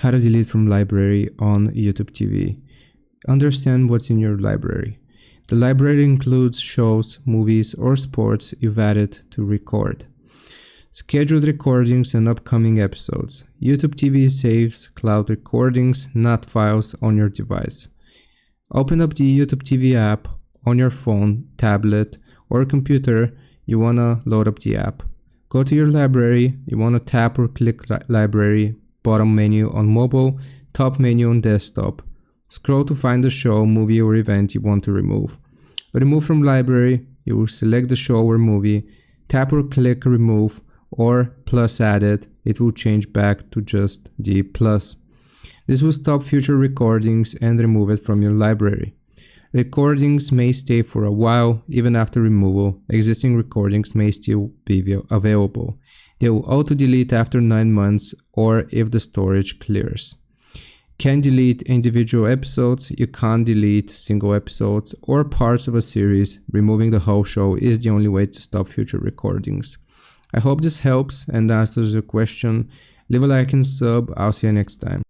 How to delete from library on YouTube TV. Understand what's in your library. The library includes shows, movies, or sports you've added to record. Scheduled recordings and upcoming episodes. YouTube TV saves cloud recordings, not files on your device. Open up the YouTube TV app on your phone, tablet, or computer. You want to load up the app. Go to your library. You want to tap or click library, bottom menu on mobile, top menu on desktop. Scroll to find the show, movie, or event you want to remove. Remove from library. You will select the show or movie. Tap or click remove or plus added. It will change back to just the plus. This will stop future recordings and remove it from your library. Recordings may stay for a while. Even after removal, existing recordings may still be available. They will auto-delete after 9 months or if the storage clears. Can delete individual episodes. You can't delete single episodes or parts of a series. Removing the whole show is the only way to stop future recordings. I hope this helps and answers your question. Leave a like and sub. I'll see you next time.